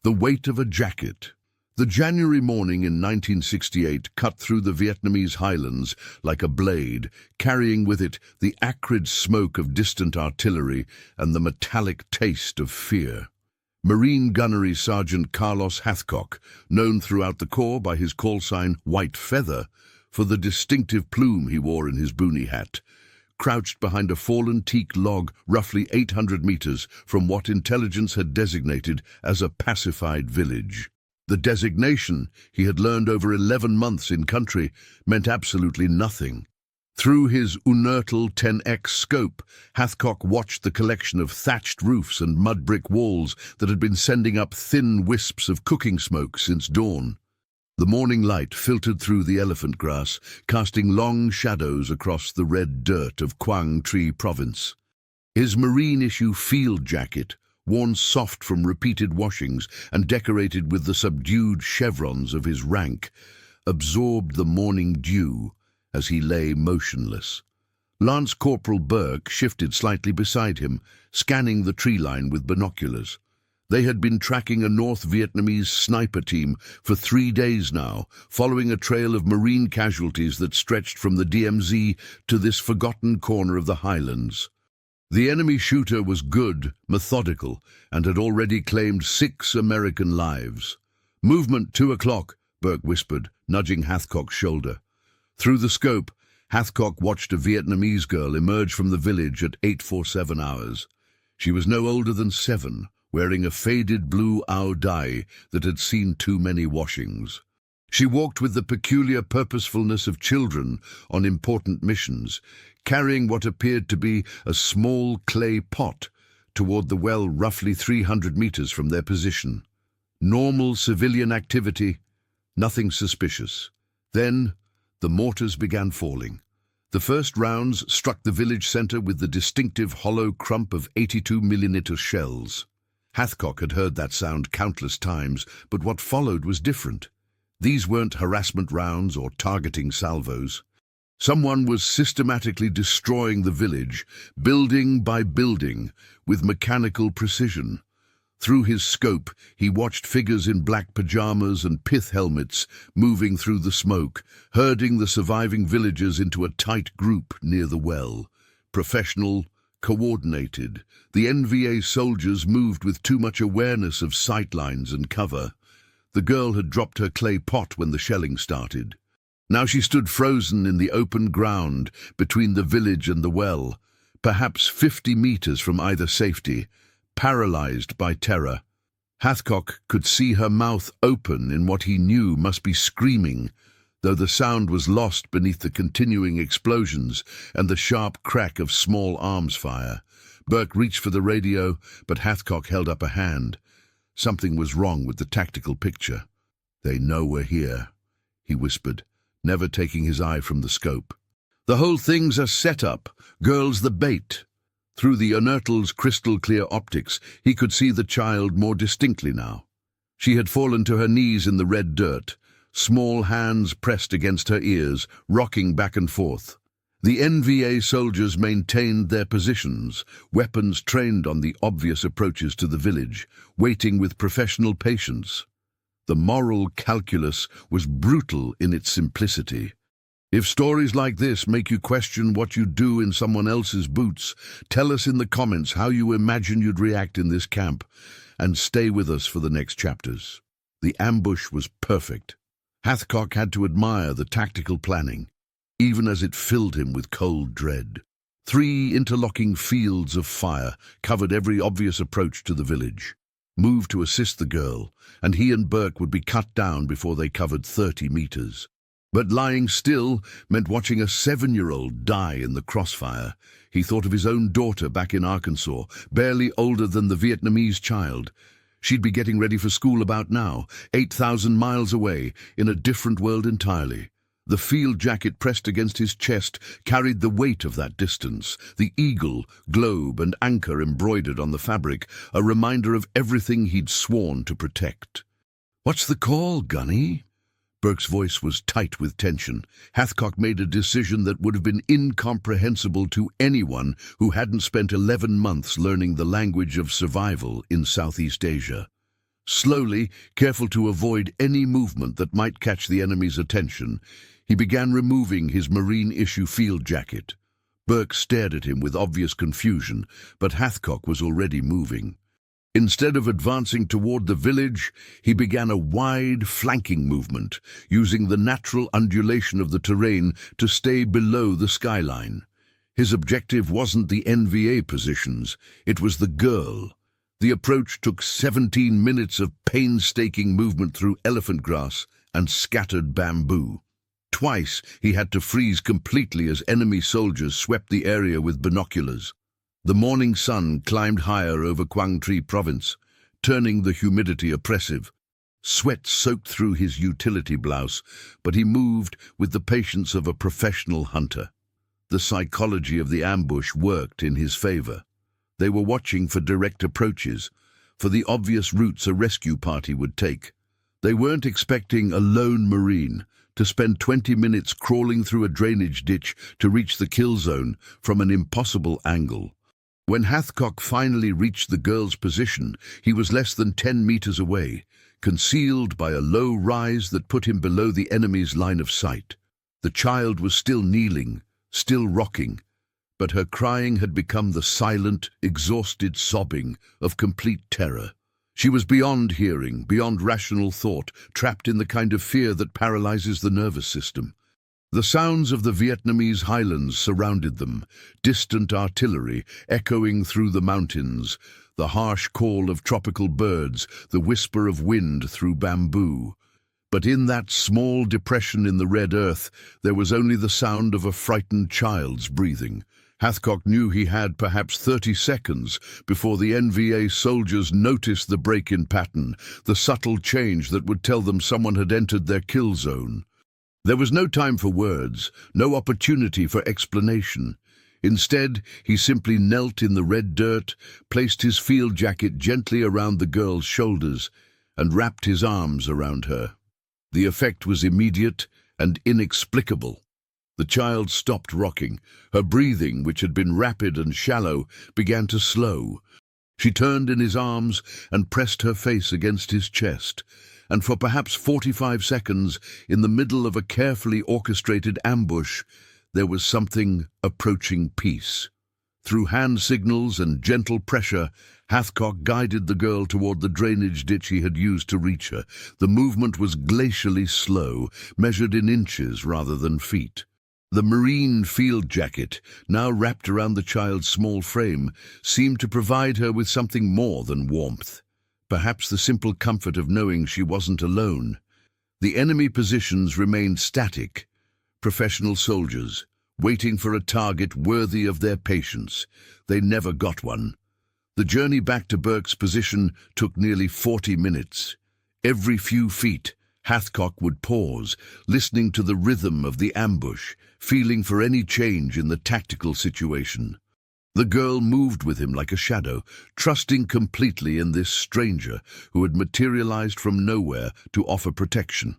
The weight of a jacket. The January morning in 1968 cut through the Vietnamese highlands like a blade, carrying with it the acrid smoke of distant artillery and the metallic taste of fear. Marine Gunnery Sergeant Carlos Hathcock, known throughout the Corps by his call sign White Feather for the distinctive plume he wore in his boonie hat, crouched behind a fallen teak log roughly 800 meters from what intelligence had designated as a pacified village. The designation, he had learned over 11 months in country, meant absolutely nothing. Through his Unertel 10X scope, Hathcock watched the collection of thatched roofs and mud brick walls that had been sending up thin wisps of cooking smoke since dawn. The morning light filtered through the elephant grass, casting long shadows across the red dirt of Quang Tri Province. His marine-issue field jacket, worn soft from repeated washings and decorated with the subdued chevrons of his rank, absorbed the morning dew as he lay motionless. Lance Corporal Burke shifted slightly beside him, scanning the tree line with binoculars. They had been tracking a North Vietnamese sniper team for 3 days now, following a trail of marine casualties that stretched from the DMZ to this forgotten corner of the highlands. The enemy shooter was good, methodical, and had already claimed 6 American lives. "Movement 2 o'clock, Burke whispered, nudging Hathcock's shoulder. Through the scope, Hathcock watched a Vietnamese girl emerge from the village at 8:47 hours. She was no older than 7, wearing a faded blue ao dai that had seen too many washings. She walked with the peculiar purposefulness of children on important missions, carrying what appeared to be a small clay pot toward the well roughly 300 meters from their position. Normal civilian activity, nothing suspicious. Then, the mortars began falling. The first rounds struck the village center with the distinctive hollow crump of 82mm shells. Hathcock had heard that sound countless times, but what followed was different. These weren't harassment rounds or targeting salvos. Someone was systematically destroying the village, building by building, with mechanical precision. Through his scope, he watched figures in black pajamas and pith helmets moving through the smoke, herding the surviving villagers into a tight group near the well. Professional, coordinated, the NVA soldiers moved with too much awareness of sightlines and cover. The girl had dropped her clay pot when the shelling started. Now she stood frozen in the open ground between the village and the well, perhaps 50 meters from either safety, paralyzed by terror. Hathcock could see her mouth open in what he knew must be screaming, though the sound was lost beneath the continuing explosions and the sharp crack of small arms fire. Burke reached for the radio, but Hathcock held up a hand. Something was wrong with the tactical picture. "They know we're here," he whispered, never taking his eye from the scope. "The whole thing's a setup. Girl's the bait." Through the Unertel's crystal-clear optics, he could see the child more distinctly now. She had fallen to her knees in the red dirt, small hands pressed against her ears, rocking back and forth. The NVA soldiers maintained their positions, weapons trained on the obvious approaches to the village, waiting with professional patience. The moral calculus was brutal in its simplicity. If stories like this make you question what you'd do in someone else's boots, tell us in the comments how you imagine you'd react in this camp, and stay with us for the next chapters. The ambush was perfect. Hathcock had to admire the tactical planning, even as it filled him with cold dread. 3 interlocking fields of fire covered every obvious approach to the village. Moved to assist the girl, and he and Burke would be cut down before they covered 30 meters. But lying still meant watching a 7-year-old die in the crossfire. He thought of his own daughter back in Arkansas, barely older than the Vietnamese child. She'd be getting ready for school about now, 8,000 miles away, in a different world entirely. The field jacket pressed against his chest carried the weight of that distance, the eagle, globe, and anchor embroidered on the fabric, a reminder of everything he'd sworn to protect. "What's the call, Gunny?" Burke's voice was tight with tension. Hathcock made a decision that would have been incomprehensible to anyone who hadn't spent 11 months learning the language of survival in Southeast Asia. Slowly, careful to avoid any movement that might catch the enemy's attention, he began removing his marine-issue field jacket. Burke stared at him with obvious confusion, but Hathcock was already moving. Instead of advancing toward the village, he began a wide, flanking movement, using the natural undulation of the terrain to stay below the skyline. His objective wasn't the NVA positions, it was the girl. The approach took 17 minutes of painstaking movement through elephant grass and scattered bamboo. Twice he had to freeze completely as enemy soldiers swept the area with binoculars. The morning sun climbed higher over Quang Tri province, turning the humidity oppressive. Sweat soaked through his utility blouse, but he moved with the patience of a professional hunter. The psychology of the ambush worked in his favor. They were watching for direct approaches, for the obvious routes a rescue party would take. They weren't expecting a lone Marine to spend 20 minutes crawling through a drainage ditch to reach the kill zone from an impossible angle. When Hathcock finally reached the girl's position, he was less than 10 meters away, concealed by a low rise that put him below the enemy's line of sight. The child was still kneeling, still rocking, but her crying had become the silent, exhausted sobbing of complete terror. She was beyond hearing, beyond rational thought, trapped in the kind of fear that paralyzes the nervous system. The sounds of the Vietnamese highlands surrounded them, distant artillery echoing through the mountains, the harsh call of tropical birds, the whisper of wind through bamboo. But in that small depression in the red earth, there was only the sound of a frightened child's breathing. Hathcock knew he had perhaps 30 seconds before the NVA soldiers noticed the break in pattern, the subtle change that would tell them someone had entered their kill zone. There was no time for words, no opportunity for explanation. Instead, he simply knelt in the red dirt, placed his field jacket gently around the girl's shoulders, and wrapped his arms around her. The effect was immediate and inexplicable. The child stopped rocking. Her breathing, which had been rapid and shallow, began to slow. She turned in his arms and pressed her face against his chest. And for perhaps 45 seconds, in the middle of a carefully orchestrated ambush, there was something approaching peace. Through hand signals and gentle pressure, Hathcock guided the girl toward the drainage ditch he had used to reach her. The movement was glacially slow, measured in inches rather than feet. The marine field jacket, now wrapped around the child's small frame, seemed to provide her with something more than warmth. Perhaps the simple comfort of knowing she wasn't alone. The enemy positions remained static, professional soldiers, waiting for a target worthy of their patience. They never got one. The journey back to Burke's position took nearly 40 minutes. Every few feet, Hathcock would pause, listening to the rhythm of the ambush, feeling for any change in the tactical situation. The girl moved with him like a shadow, trusting completely in this stranger who had materialized from nowhere to offer protection.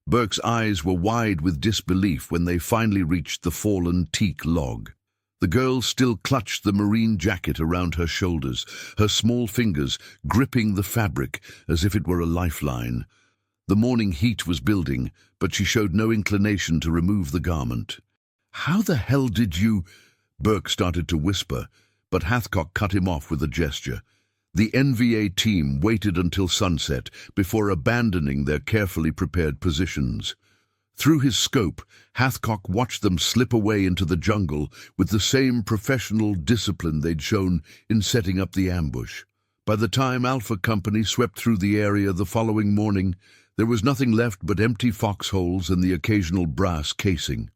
Burke's eyes were wide with disbelief when they finally reached the fallen teak log. The girl still clutched the marine jacket around her shoulders, her small fingers gripping the fabric as if it were a lifeline. The morning heat was building, but she showed no inclination to remove the garment. "How the hell did you—" Burke started to whisper, but Hathcock cut him off with a gesture. The NVA team waited until sunset before abandoning their carefully prepared positions. Through his scope, Hathcock watched them slip away into the jungle with the same professional discipline they'd shown in setting up the ambush. By the time Alpha Company swept through the area the following morning, there was nothing left but empty foxholes and the occasional brass casing.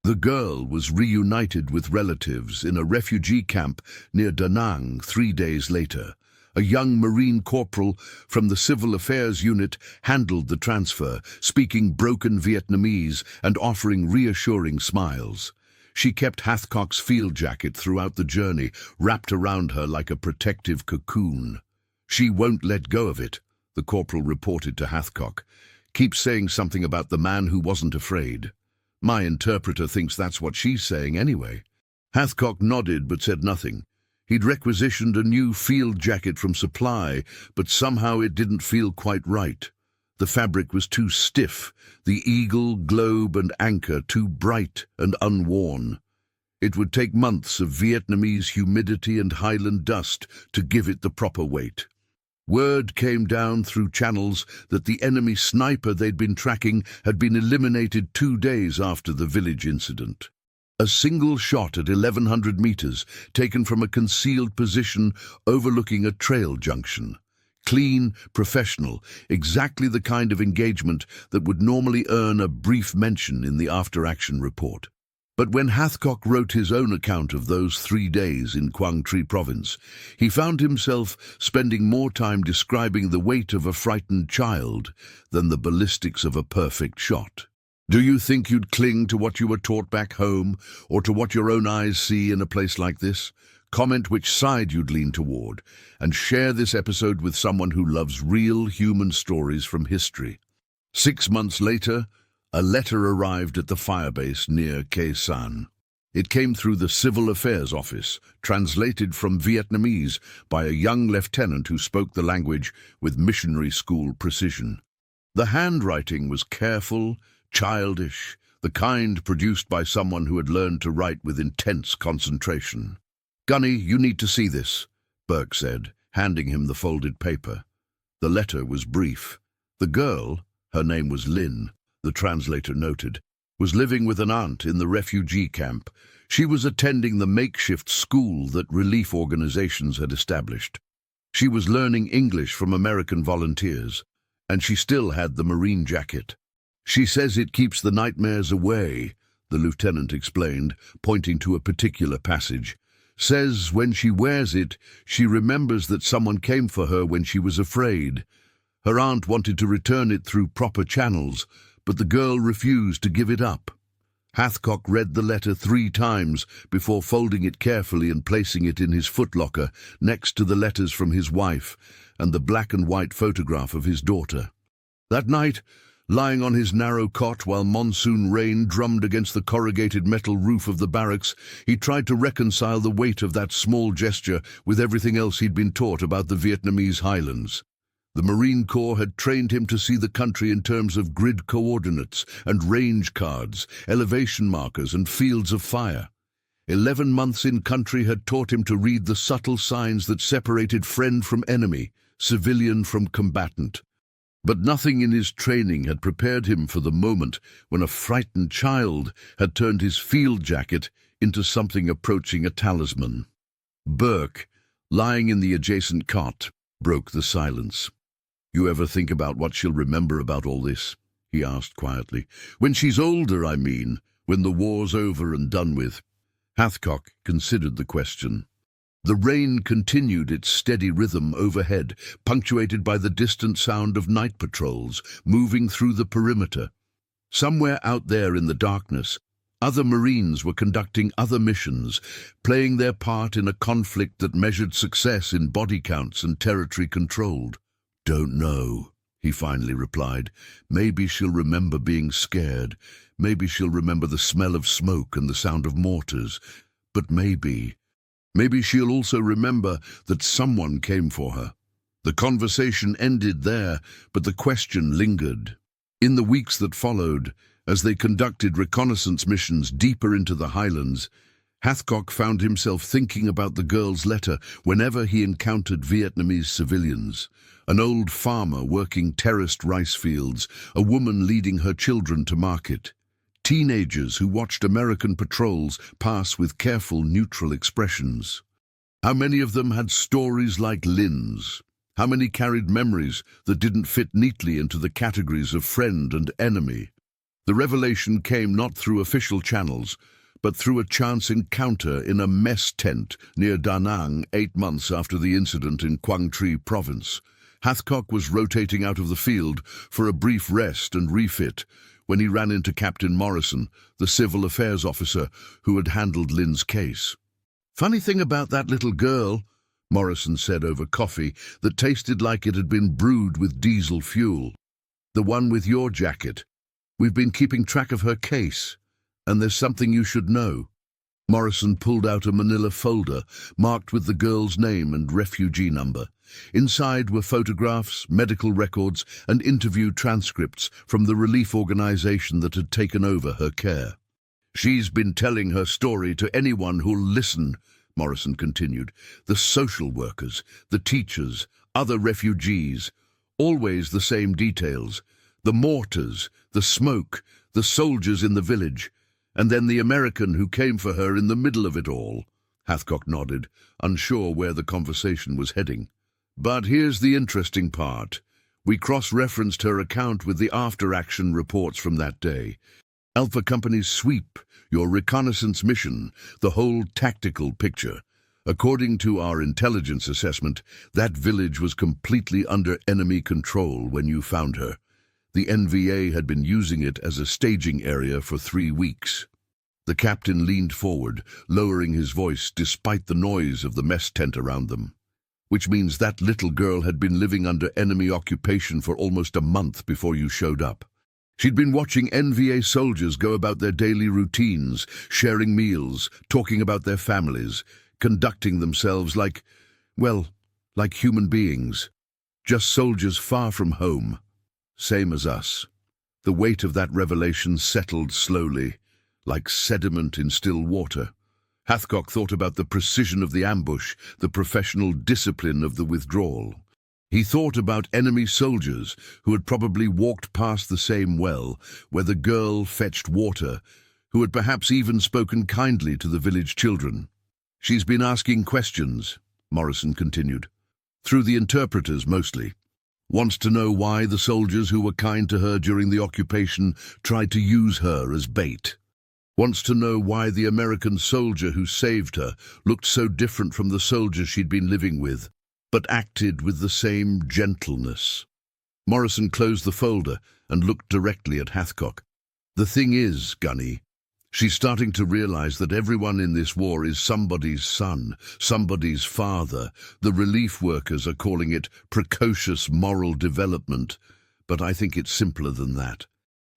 The girl was reunited with relatives in a refugee camp near Da Nang 3 days later. A young Marine corporal from the Civil Affairs Unit handled the transfer, speaking broken Vietnamese and offering reassuring smiles. She kept Hathcock's field jacket throughout the journey, wrapped around her like a protective cocoon. "She won't let go of it," the corporal reported to Hathcock. "Keep saying something about the man who wasn't afraid. My interpreter thinks that's what she's saying anyway." Hathcock nodded but said nothing. He'd requisitioned a new field jacket from Supply, but somehow it didn't feel quite right. The fabric was too stiff, the eagle, globe and anchor too bright and unworn. It would take months of Vietnamese humidity and highland dust to give it the proper weight. Word came down through channels that the enemy sniper they'd been tracking had been eliminated 2 days after the village incident. A single shot at 1,100 meters, taken from a concealed position overlooking a trail junction. Clean, professional, exactly the kind of engagement that would normally earn a brief mention in the after-action report. But when Hathcock wrote his own account of those 3 days in Quang Tri province, he found himself spending more time describing the weight of a frightened child than the ballistics of a perfect shot. Do you think you'd cling to what you were taught back home, or to what your own eyes see in a place like this? Comment which side you'd lean toward, and share this episode with someone who loves real human stories from history. 6 months later, a letter arrived at the firebase near Khe Sanh. It came through the Civil Affairs Office, translated from Vietnamese by a young lieutenant who spoke the language with missionary school precision. The handwriting was careful, childish, the kind produced by someone who had learned to write with intense concentration. "Gunny, you need to see this," Burke said, handing him the folded paper. The letter was brief. The girl, her name was Lynn, the translator noted, was living with an aunt in the refugee camp. She was attending the makeshift school that relief organizations had established. She was learning English from American volunteers, and she still had the Marine jacket. "She says it keeps the nightmares away," the lieutenant explained, pointing to a particular passage. "Says when she wears it, she remembers that someone came for her when she was afraid. Her aunt wanted to return it through proper channels, but the girl refused to give it up." Hathcock read the letter 3 times before folding it carefully and placing it in his footlocker next to the letters from his wife and the black and white photograph of his daughter. That night, lying on his narrow cot while monsoon rain drummed against the corrugated metal roof of the barracks, he tried to reconcile the weight of that small gesture with everything else he'd been taught about the Vietnamese highlands. The Marine Corps had trained him to see the country in terms of grid coordinates and range cards, elevation markers and fields of fire. 11 months in country had taught him to read the subtle signs that separated friend from enemy, civilian from combatant. But nothing in his training had prepared him for the moment when a frightened child had turned his field jacket into something approaching a talisman. Burke, lying in the adjacent cot, broke the silence. "You ever think about what she'll remember about all this?" he asked quietly. "When she's older, I mean, when the war's over and done with." Hathcock considered the question. The rain continued its steady rhythm overhead, punctuated by the distant sound of night patrols moving through the perimeter. Somewhere out there in the darkness, other Marines were conducting other missions, playing their part in a conflict that measured success in body counts and territory controlled. "Don't know," he finally replied. "Maybe she'll remember being scared. Maybe she'll remember the smell of smoke and the sound of mortars. But maybe she'll also remember that someone came for her." The conversation ended there, but the question lingered. In the weeks that followed, as they conducted reconnaissance missions deeper into the highlands, Hathcock found himself thinking about the girl's letter whenever he encountered Vietnamese civilians. An old farmer working terraced rice fields, a woman leading her children to market. Teenagers who watched American patrols pass with careful, neutral expressions. How many of them had stories like Lynn's? How many carried memories that didn't fit neatly into the categories of friend and enemy? The revelation came not through official channels, but through a chance encounter in a mess tent near Da Nang 8 months after the incident in Quang Tri province. Hathcock was rotating out of the field for a brief rest and refit when he ran into Captain Morrison, the civil affairs officer who had handled Lynn's case. "Funny thing about that little girl," Morrison said over coffee that tasted like it had been brewed with diesel fuel. "The one with your jacket. We've been keeping track of her case, and there's something you should know." Morrison pulled out a manila folder marked with the girl's name and refugee number. Inside were photographs, medical records, and interview transcripts from the relief organization that had taken over her care. "She's been telling her story to anyone who'll listen," Morrison continued. "The social workers, the teachers, other refugees. Always the same details. The mortars, the smoke, the soldiers in the village, and then the American who came for her in the middle of it all." Hathcock nodded, unsure where the conversation was heading. "But here's the interesting part. We cross-referenced her account with the after-action reports from that day. Alpha Company's sweep, your reconnaissance mission, the whole tactical picture. According to our intelligence assessment, that village was completely under enemy control when you found her. The NVA had been using it as a staging area for 3 weeks. The captain leaned forward, lowering his voice despite the noise of the mess tent around them. "Which means that little girl had been living under enemy occupation for almost a month before you showed up. She'd been watching NVA soldiers go about their daily routines, sharing meals, talking about their families, conducting themselves like human beings. Just soldiers far from home. Same as us." The weight of that revelation settled slowly, like sediment in still water. Hathcock thought about the precision of the ambush, the professional discipline of the withdrawal. He thought about enemy soldiers who had probably walked past the same well where the girl fetched water, who had perhaps even spoken kindly to the village children. "She's been asking questions," Morrison continued. "Through the interpreters mostly. Wants to know why the soldiers who were kind to her during the occupation tried to use her as bait. Wants to know why the American soldier who saved her looked so different from the soldiers she'd been living with, but acted with the same gentleness." Morrison closed the folder and looked directly at Hathcock. "The thing is, Gunny, she's starting to realize that everyone in this war is somebody's son, somebody's father. The relief workers are calling it precocious moral development, but I think it's simpler than that.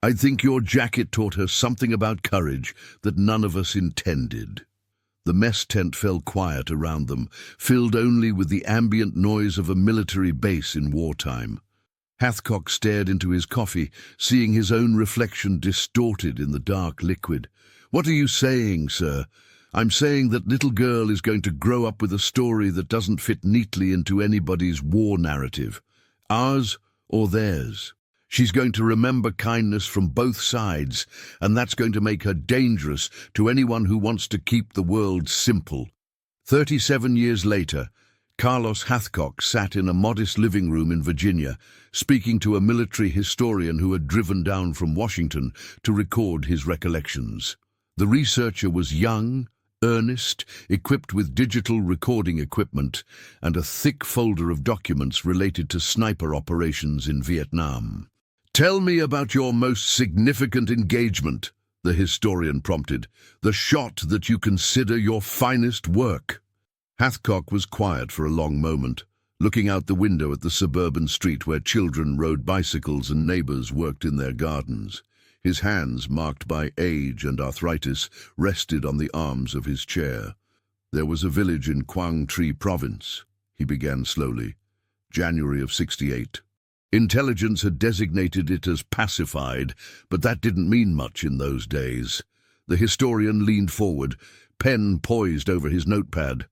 I think your jacket taught her something about courage that none of us intended." The mess tent fell quiet around them, filled only with the ambient noise of a military base in wartime. Hathcock stared into his coffee, seeing his own reflection distorted in the dark liquid. "What are you saying, sir?" "I'm saying that little girl is going to grow up with a story that doesn't fit neatly into anybody's war narrative, ours or theirs. She's going to remember kindness from both sides, and that's going to make her dangerous to anyone who wants to keep the world simple." 37 years later, Carlos Hathcock sat in a modest living room in Virginia, speaking to a military historian who had driven down from Washington to record his recollections. The researcher was young, earnest, equipped with digital recording equipment and a thick folder of documents related to sniper operations in Vietnam. "Tell me about your most significant engagement," the historian prompted, "the shot that you consider your finest work." Hathcock was quiet for a long moment, looking out the window at the suburban street where children rode bicycles and neighbors worked in their gardens. His hands, marked by age and arthritis, rested on the arms of his chair. "There was a village in Quang Tri Province," he began slowly. "January of '68. Intelligence had designated it as pacified, but that didn't mean much in those days." The historian leaned forward, pen poised over his notepad.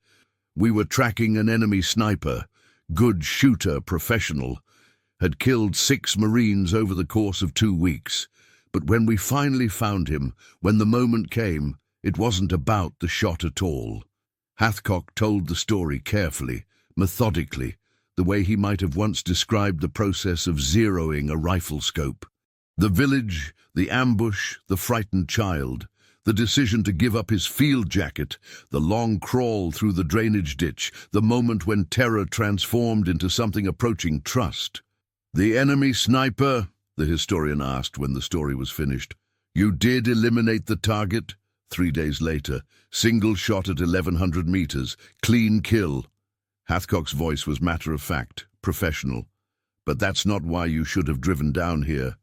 "We were tracking an enemy sniper, good shooter, professional. Had killed 6 Marines over the course of 2 weeks. But when we finally found him, when the moment came, it wasn't about the shot at all." Hathcock told the story carefully, methodically, the way he might have once described the process of zeroing a rifle scope. The village, the ambush, the frightened child, the decision to give up his field jacket, the long crawl through the drainage ditch, the moment when terror transformed into something approaching trust. "The enemy sniper?" the historian asked when the story was finished. "You did eliminate the target?" 3 days later, single shot at 1100 meters, clean kill. Hathcock's voice was matter-of-fact, professional. "But that's not why you should have driven down here."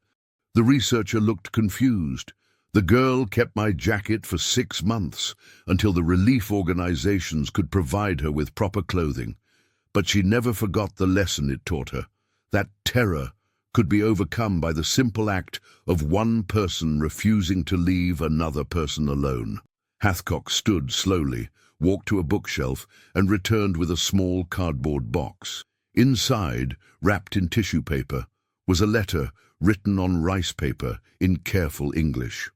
The researcher looked confused. The girl kept my jacket for 6 months until the relief organizations could provide her with proper clothing. But she never forgot the lesson it taught her. That terror could be overcome by the simple act of one person refusing to leave another person alone. Hathcock stood slowly, walked to a bookshelf, and returned with a small cardboard box. Inside, wrapped in tissue paper, was a letter written on rice paper in careful English.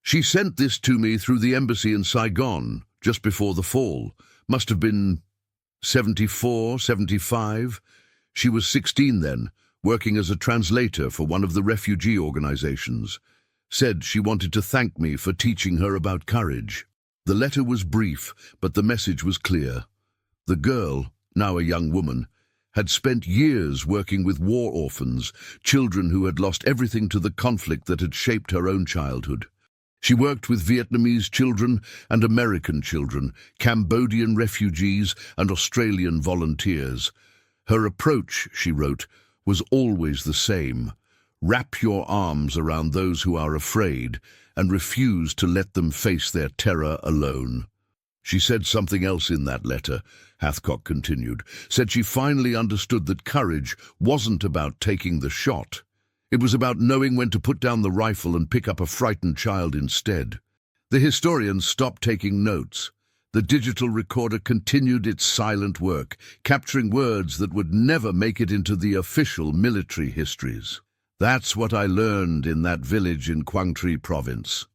She sent this to me through the embassy in Saigon, just before the fall. Must have been 74, 75. She was 16 then, working as a translator for one of the refugee organizations. Said she wanted to thank me for teaching her about courage. The letter was brief, but the message was clear. The girl, now a young woman, had spent years working with war orphans, children who had lost everything to the conflict that had shaped her own childhood. She worked with Vietnamese children and American children, Cambodian refugees and Australian volunteers. Her approach, she wrote, was always the same. Wrap your arms around those who are afraid and refuse to let them face their terror alone. She said something else in that letter, Hathcock continued. Said she finally understood that courage wasn't about taking the shot. It was about knowing when to put down the rifle and pick up a frightened child instead. The historians stopped taking notes. The digital recorder continued its silent work, capturing words that would never make it into the official military histories. That's what I learned in that village in Quang Tri province,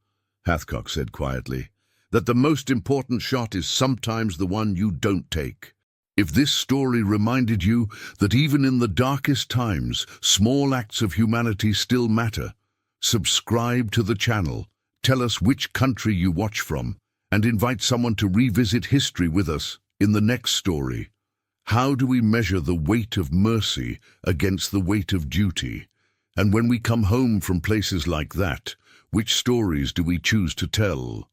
Hathcock said quietly, that the most important shot is sometimes the one you don't take. If this story reminded you that even in the darkest times, small acts of humanity still matter, subscribe to the channel, tell us which country you watch from, and invite someone to revisit history with us in the next story. How do we measure the weight of mercy against the weight of duty? And when we come home from places like that, which stories do we choose to tell?